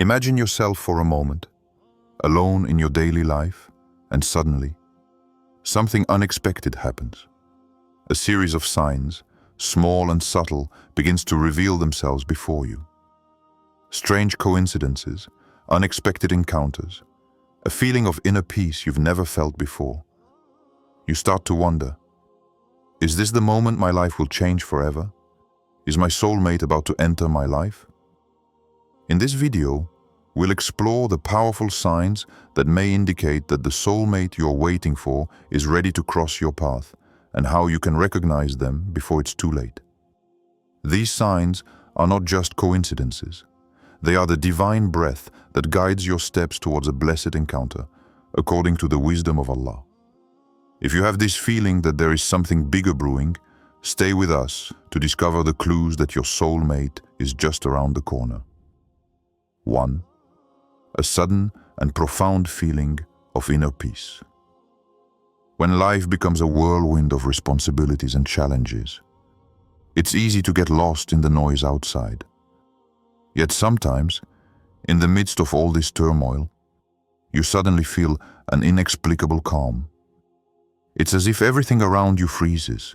Imagine yourself for a moment, alone in your daily life, and suddenly, something unexpected happens. A series of signs, small and subtle, begins to reveal themselves before you. Strange coincidences, unexpected encounters, a feeling of inner peace you've never felt before. You start to wonder, is this the moment my life will change forever? Is my soulmate about to enter my life? In this video, we'll explore the powerful signs that may indicate that the soulmate you're waiting for is ready to cross your path, and how you can recognize them before it's too late. These signs are not just coincidences. They are the divine breath that guides your steps towards a blessed encounter, according to the wisdom of Allah. If you have this feeling that there is something bigger brewing, stay with us to discover the clues that your soulmate is just around the corner. 1. A sudden and profound feeling of inner peace. When life becomes a whirlwind of responsibilities and challenges, it's easy to get lost in the noise outside. Yet sometimes, in the midst of all this turmoil, you suddenly feel an inexplicable calm. It's as if everything around you freezes,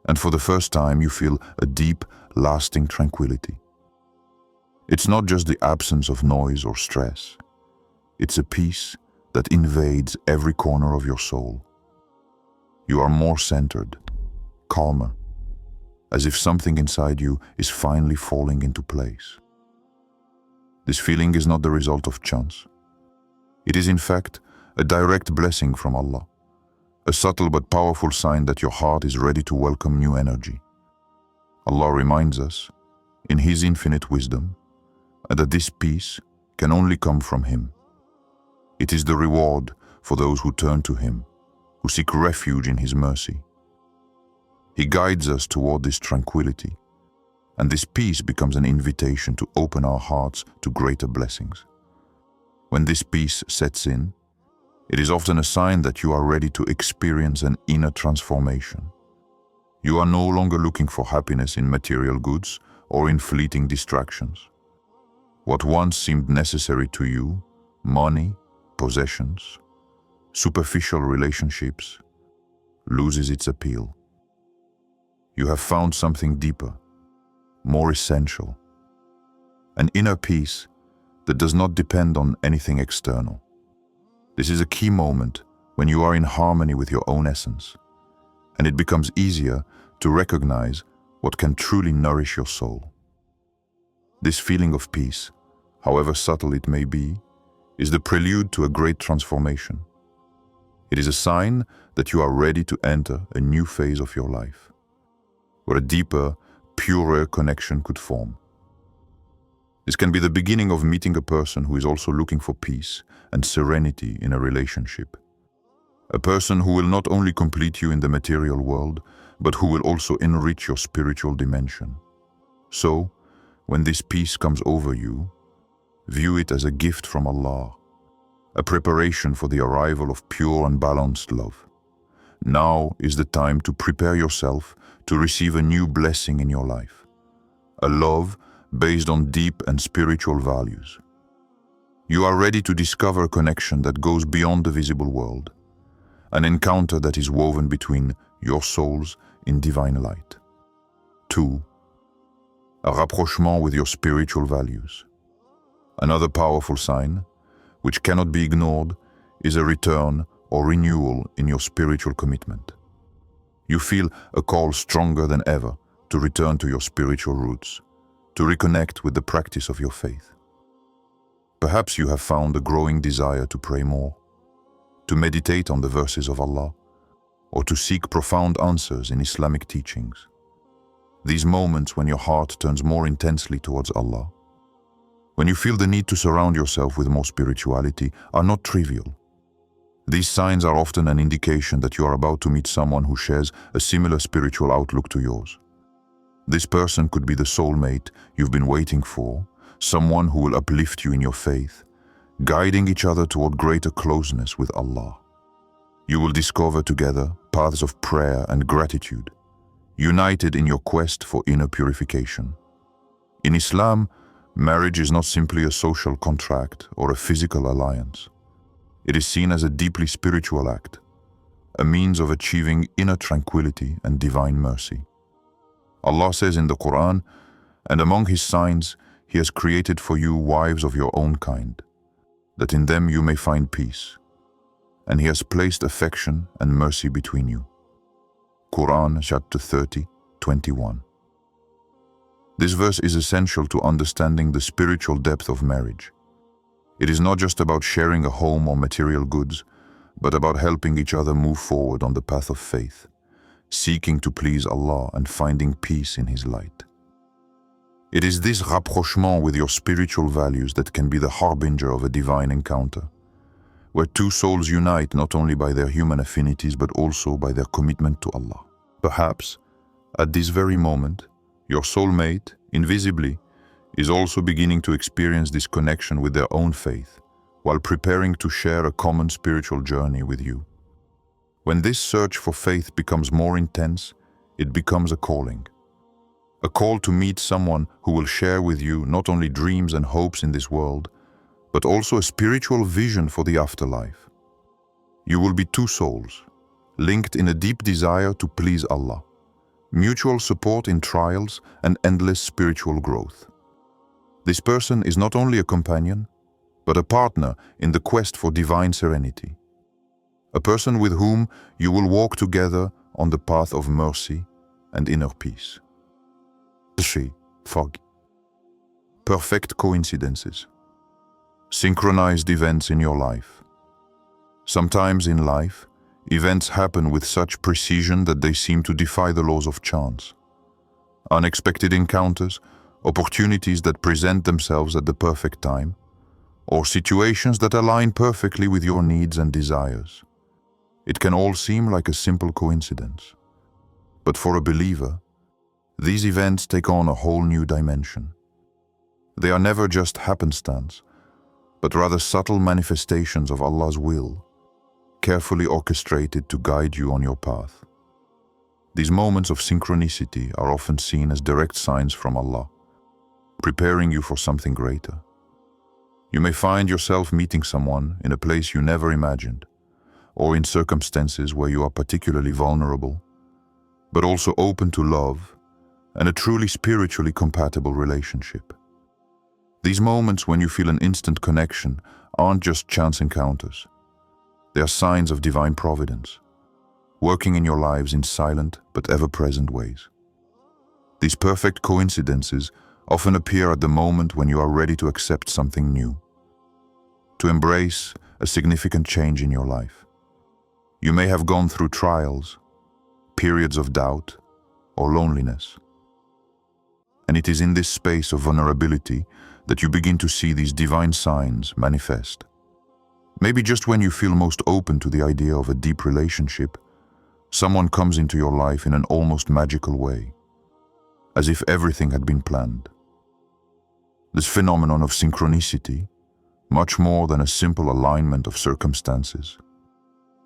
and for the first time you feel a deep, lasting tranquility. It's not just the absence of noise or stress. It's a peace that invades every corner of your soul. You are more centered, calmer, as if something inside you is finally falling into place. This feeling is not the result of chance. It is in fact a direct blessing from Allah, a subtle but powerful sign that your heart is ready to welcome new energy. Allah reminds us, in His infinite wisdom, that this peace can only come from Him. It is the reward for those who turn to Him, who seek refuge in His mercy. He guides us toward this tranquility, and this peace becomes an invitation to open our hearts to greater blessings. When this peace sets in, it is often a sign that you are ready to experience an inner transformation. You are no longer looking for happiness in material goods or in fleeting distractions. What once seemed necessary to you, money, possessions, superficial relationships, loses its appeal. You have found something deeper, more essential, an inner peace that does not depend on anything external. This is a key moment when you are in harmony with your own essence, and it becomes easier to recognize what can truly nourish your soul. This feeling of peace, however subtle it may be, is the prelude to a great transformation. It is a sign that you are ready to enter a new phase of your life, where a deeper, purer connection could form. This can be the beginning of meeting a person who is also looking for peace and serenity in a relationship. A person who will not only complete you in the material world, but who will also enrich your spiritual dimension. So, when this peace comes over you, view it as a gift from Allah, a preparation for the arrival of pure and balanced love. Now is the time to prepare yourself to receive a new blessing in your life, a love based on deep and spiritual values. You are ready to discover a connection that goes beyond the visible world, an encounter that is woven between your souls in divine light. 2. A rapprochement with your spiritual values. Another powerful sign, which cannot be ignored, is a return or renewal in your spiritual commitment. You feel a call stronger than ever to return to your spiritual roots, to reconnect with the practice of your faith. Perhaps you have found a growing desire to pray more, to meditate on the verses of Allah, or to seek profound answers in Islamic teachings. These moments when your heart turns more intensely towards Allah, when you feel the need to surround yourself with more spirituality, are not trivial. These signs are often an indication that you are about to meet someone who shares a similar spiritual outlook to yours. This person could be the soulmate you've been waiting for, someone who will uplift you in your faith, guiding each other toward greater closeness with Allah. You will discover together paths of prayer and gratitude, united in your quest for inner purification. In Islam, Marriage is not simply a social contract or a physical alliance. It is seen as a deeply spiritual act, a means of achieving inner tranquility and divine mercy. Allah says in the Quran, "And among His signs, He has created for you wives of your own kind, that in them you may find peace. And He has placed affection and mercy between you." Quran chapter 30, 21. This verse is essential to understanding the spiritual depth of marriage. It is not just about sharing a home or material goods, but about helping each other move forward on the path of faith, seeking to please Allah and finding peace in His light. It is this rapprochement with your spiritual values that can be the harbinger of a divine encounter, where two souls unite not only by their human affinities but also by their commitment to Allah. Perhaps, at this very moment, your soulmate, invisibly, is also beginning to experience this connection with their own faith, while preparing to share a common spiritual journey with you. When this search for faith becomes more intense, it becomes a calling. A call to meet someone who will share with you not only dreams and hopes in this world, but also a spiritual vision for the afterlife. You will be two souls, linked in a deep desire to please Allah, mutual support in trials and endless spiritual growth. This person is not only a companion, but a partner in the quest for divine serenity. A person with whom you will walk together on the path of mercy and inner peace. Fog. Perfect coincidences. Synchronized events in your life. Sometimes in life, events happen with such precision that they seem to defy the laws of chance. Unexpected encounters, opportunities that present themselves at the perfect time, or situations that align perfectly with your needs and desires. It can all seem like a simple coincidence. But for a believer, these events take on a whole new dimension. They are never just happenstance, but rather subtle manifestations of Allah's will, carefully orchestrated to guide you on your path. These moments of synchronicity are often seen as direct signs from Allah, preparing you for something greater. You may find yourself meeting someone in a place you never imagined, or in circumstances where you are particularly vulnerable, but also open to love and a truly spiritually compatible relationship. These moments when you feel an instant connection aren't just chance encounters. They are signs of divine providence, working in your lives in silent but ever-present ways. These perfect coincidences often appear at the moment when you are ready to accept something new, to embrace a significant change in your life. You may have gone through trials, periods of doubt, or loneliness. And it is in this space of vulnerability that you begin to see these divine signs manifest. Maybe just when you feel most open to the idea of a deep relationship, someone comes into your life in an almost magical way, as if everything had been planned. This phenomenon of synchronicity, much more than a simple alignment of circumstances,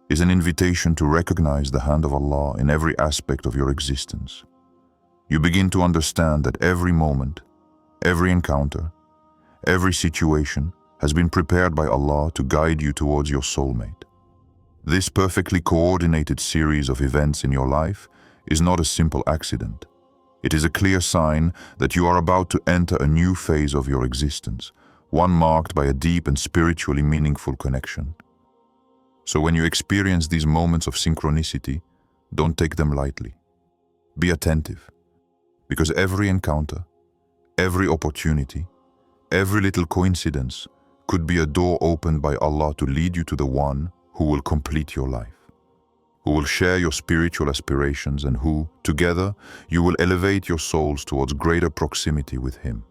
is an invitation to recognize the hand of Allah in every aspect of your existence. You begin to understand that every moment, every encounter, every situation has been prepared by Allah to guide you towards your soulmate. This perfectly coordinated series of events in your life is not a simple accident. It is a clear sign that you are about to enter a new phase of your existence, one marked by a deep and spiritually meaningful connection. So when you experience these moments of synchronicity, don't take them lightly. Be attentive, because every encounter, every opportunity, every little coincidence could be a door opened by Allah to lead you to the one who will complete your life, who will share your spiritual aspirations, and who, together, you will elevate your souls towards greater proximity with Him.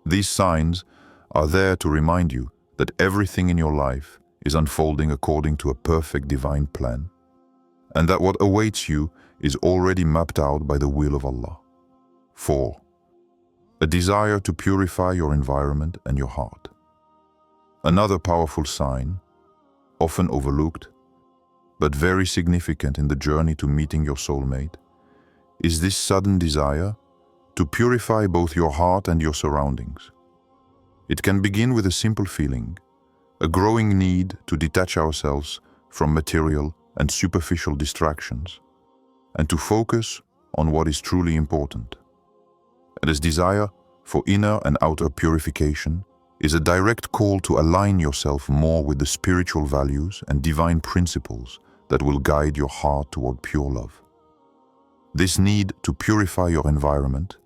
These signs are there to remind you that everything in your life is unfolding according to a perfect divine plan, and that what awaits you is already mapped out by the will of Allah. 4. A desire to purify your environment and your heart. Another powerful sign, often overlooked, but very significant in the journey to meeting your soulmate, is this sudden desire to purify both your heart and your surroundings. It can begin with a simple feeling, a growing need to detach ourselves from material and superficial distractions, and to focus on what is truly important. And this desire for inner and outer purification is a direct call to align yourself more with the spiritual values and divine principles that will guide your heart toward pure love. This need to purify your environment,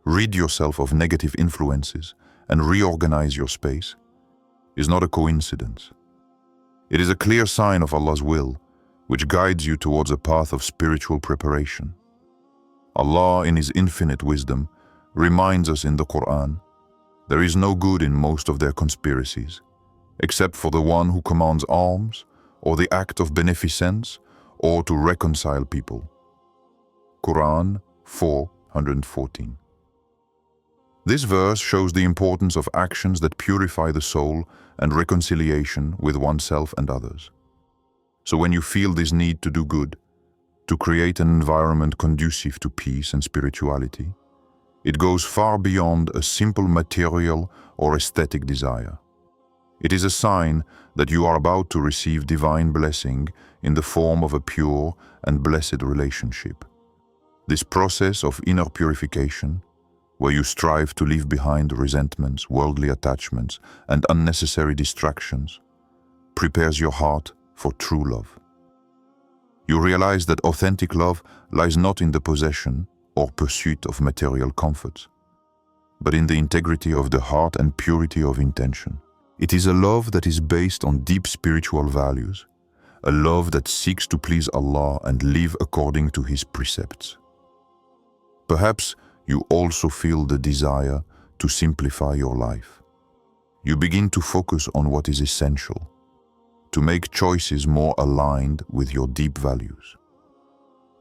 rid yourself of negative influences, and reorganize your space is not a coincidence. It is a clear sign of Allah's will, which guides you towards a path of spiritual preparation. Allah, in His infinite wisdom, reminds us in the Quran, there is no good in most of their conspiracies, except for the one who commands alms, or the act of beneficence, or to reconcile people. Quran 4:114. This verse shows the importance of actions that purify the soul and reconciliation with oneself and others. So when you feel this need to do good, to create an environment conducive to peace and spirituality, it goes far beyond a simple material or aesthetic desire. It is a sign that you are about to receive divine blessing in the form of a pure and blessed relationship. This process of inner purification, where you strive to leave behind resentments, worldly attachments, and unnecessary distractions, prepares your heart for true love. You realize that authentic love lies not in the possession or pursuit of material comforts, but in the integrity of the heart and purity of intention. It is a love that is based on deep spiritual values, a love that seeks to please Allah and live according to His precepts. Perhaps you also feel the desire to simplify your life. You begin to focus on what is essential, to make choices more aligned with your deep values.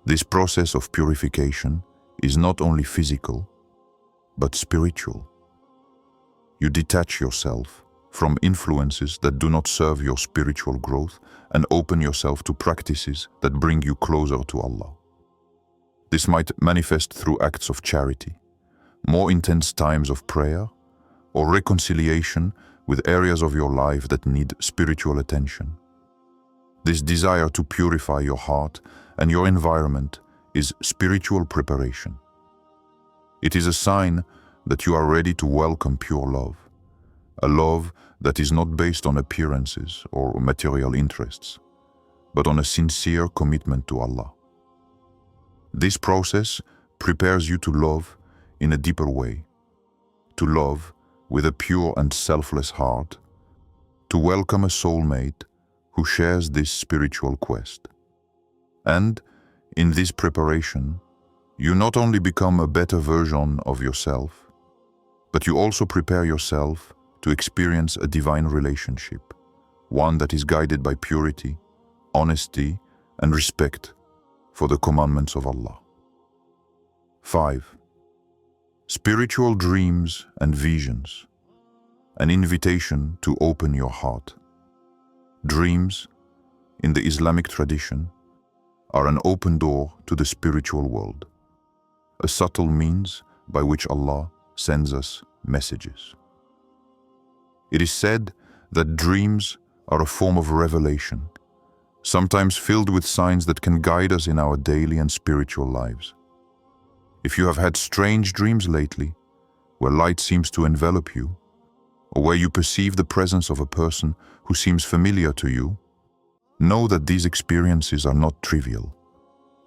This process of purification is not only physical, but spiritual. You detach yourself from influences that do not serve your spiritual growth and open yourself to practices that bring you closer to Allah. This might manifest through acts of charity, more intense times of prayer, or reconciliation with areas of your life that need spiritual attention. This desire to purify your heart and your environment is spiritual preparation. It is a sign that you are ready to welcome pure love, a love that is not based on appearances or material interests, but on a sincere commitment to Allah. This process prepares you to love in a deeper way, to love with a pure and selfless heart, to welcome a soulmate who shares this spiritual quest. And in this preparation, you not only become a better version of yourself, but you also prepare yourself to experience a divine relationship, one that is guided by purity, honesty, and respect for the commandments of Allah. 5. Spiritual dreams and visions, an invitation to open your heart. Dreams, in the Islamic tradition, are an open door to the spiritual world, a subtle means by which Allah sends us messages. It is said that dreams are a form of revelation, sometimes filled with signs that can guide us in our daily and spiritual lives. If you have had strange dreams lately, where light seems to envelop you, or where you perceive the presence of a person who seems familiar to you, know that these experiences are not trivial.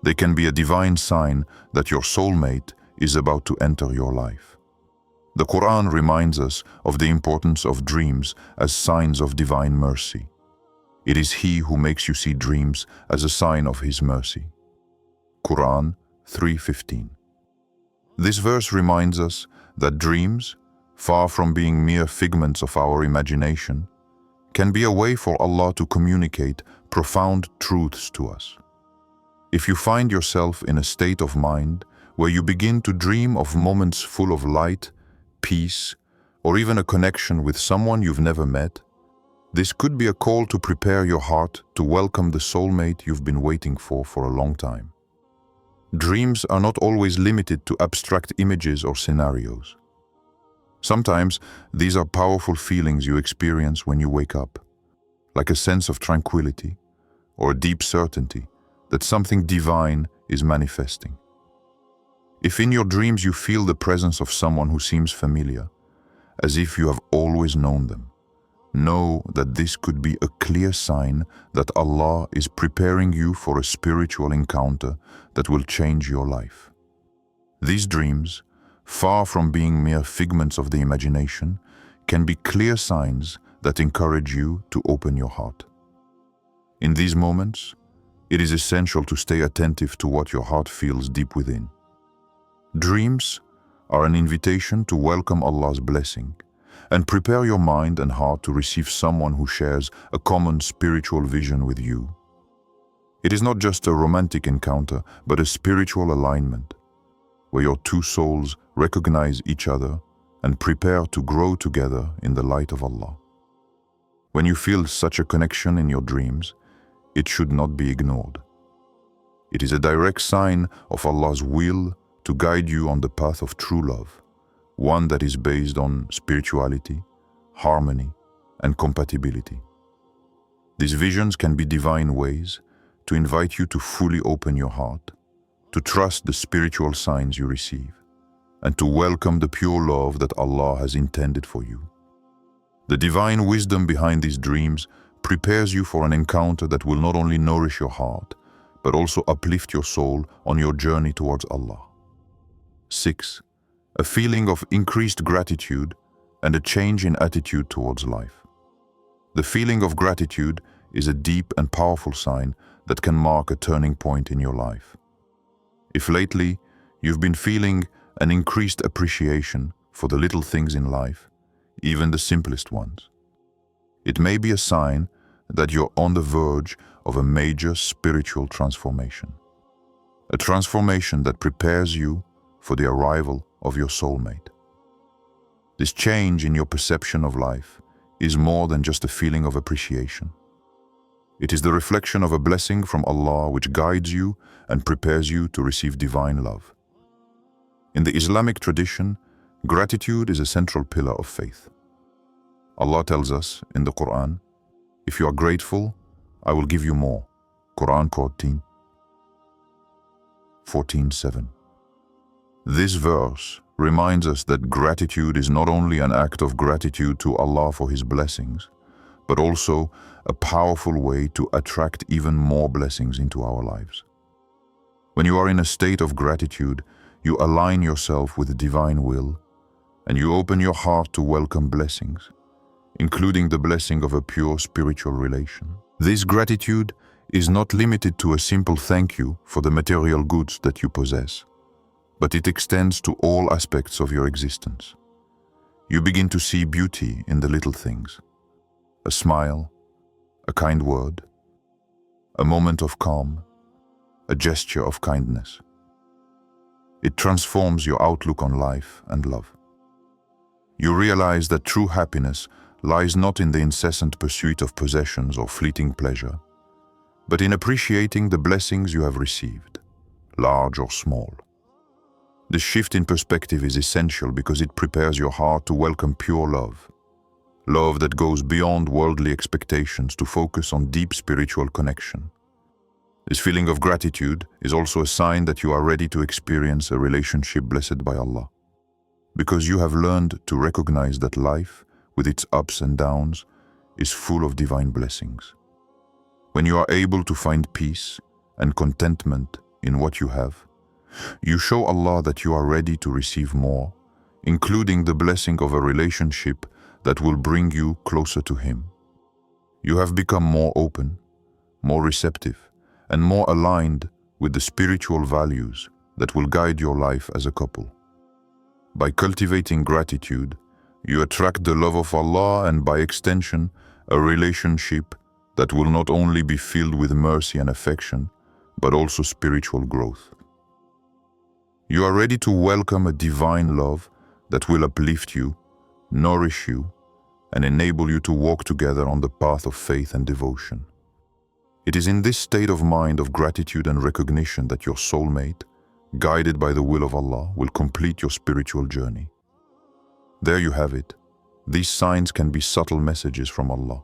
They can be a divine sign that your soulmate is about to enter your life. The Quran reminds us of the importance of dreams as signs of divine mercy. It is He who makes you see dreams as a sign of His mercy. Quran 3:15. This verse reminds us that dreams, far from being mere figments of our imagination, can be a way for Allah to communicate profound truths to us. If you find yourself in a state of mind where you begin to dream of moments full of light, peace, or even a connection with someone you've never met, this could be a call to prepare your heart to welcome the soulmate you've been waiting for a long time. Dreams are not always limited to abstract images or scenarios. Sometimes these are powerful feelings you experience when you wake up, like a sense of tranquility or a deep certainty that something divine is manifesting. If in your dreams you feel the presence of someone who seems familiar, as if you have always known them, know that this could be a clear sign that Allah is preparing you for a spiritual encounter that will change your life. These dreams, far from being mere figments of the imagination, can be clear signs that encourage you to open your heart. In these moments, it is essential to stay attentive to what your heart feels deep within. Dreams are an invitation to welcome Allah's blessing and prepare your mind and heart to receive someone who shares a common spiritual vision with you. It is not just a romantic encounter, but a spiritual alignment, where your two souls recognize each other and prepare to grow together in the light of Allah. When you feel such a connection in your dreams, it should not be ignored. It is a direct sign of Allah's will to guide you on the path of true love, one that is based on spirituality, harmony, and compatibility. These visions can be divine ways to invite you to fully open your heart, to trust the spiritual signs you receive, and to welcome the pure love that Allah has intended for you. The divine wisdom behind these dreams prepares you for an encounter that will not only nourish your heart, but also uplift your soul on your journey towards Allah. 6. A feeling of increased gratitude and a change in attitude towards life. The feeling of gratitude is a deep and powerful sign that can mark a turning point in your life. If lately you've been feeling an increased appreciation for the little things in life, even the simplest ones, it may be a sign that you're on the verge of a major spiritual transformation. A transformation that prepares you for the arrival of your soulmate. This change in your perception of life is more than just a feeling of appreciation. It is the reflection of a blessing from Allah which guides you and prepares you to receive divine love. In the Islamic tradition, gratitude is a central pillar of faith. Allah tells us in the Quran, "If you are grateful, I will give you more." Quran 14:7. This verse reminds us that gratitude is not only an act of gratitude to Allah for His blessings, but also a powerful way to attract even more blessings into our lives. When you are in a state of gratitude, you align yourself with the divine will, and you open your heart to welcome blessings, including the blessing of a pure spiritual relation. This gratitude is not limited to a simple thank you for the material goods that you possess, but it extends to all aspects of your existence. You begin to see beauty in the little things: a smile, a kind word, a moment of calm, a gesture of kindness. It transforms your outlook on life and love. You realize that true happiness lies not in the incessant pursuit of possessions or fleeting pleasure, but in appreciating the blessings you have received, large or small. This shift in perspective is essential because it prepares your heart to welcome pure love, love that goes beyond worldly expectations to focus on deep spiritual connection. This feeling of gratitude is also a sign that you are ready to experience a relationship blessed by Allah, because you have learned to recognize that life, with its ups and downs, is full of divine blessings. When you are able to find peace and contentment in what you have, you show Allah that you are ready to receive more, including the blessing of a relationship that will bring you closer to Him. You have become more open, more receptive, and more aligned with the spiritual values that will guide your life as a couple. By cultivating gratitude, you attract the love of Allah and, by extension, a relationship that will not only be filled with mercy and affection, but also spiritual growth. You are ready to welcome a divine love that will uplift you, nourish you, and enable you to walk together on the path of faith and devotion. It is in this state of mind of gratitude and recognition that your soulmate, guided by the will of Allah, will complete your spiritual journey. There you have it. These signs can be subtle messages from Allah,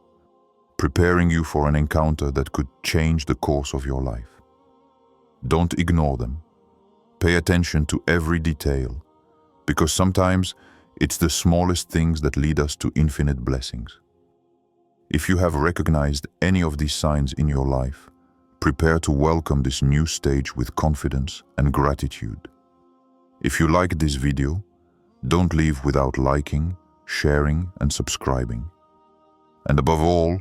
preparing you for an encounter that could change the course of your life. Don't ignore them. Pay attention to every detail, because sometimes it's the smallest things that lead us to infinite blessings. If you have recognized any of these signs in your life, prepare to welcome this new stage with confidence and gratitude. If you liked this video, don't leave without liking, sharing, and subscribing. And above all,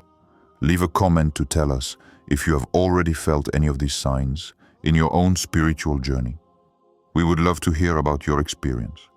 leave a comment to tell us if you have already felt any of these signs in your own spiritual journey. We would love to hear about your experience.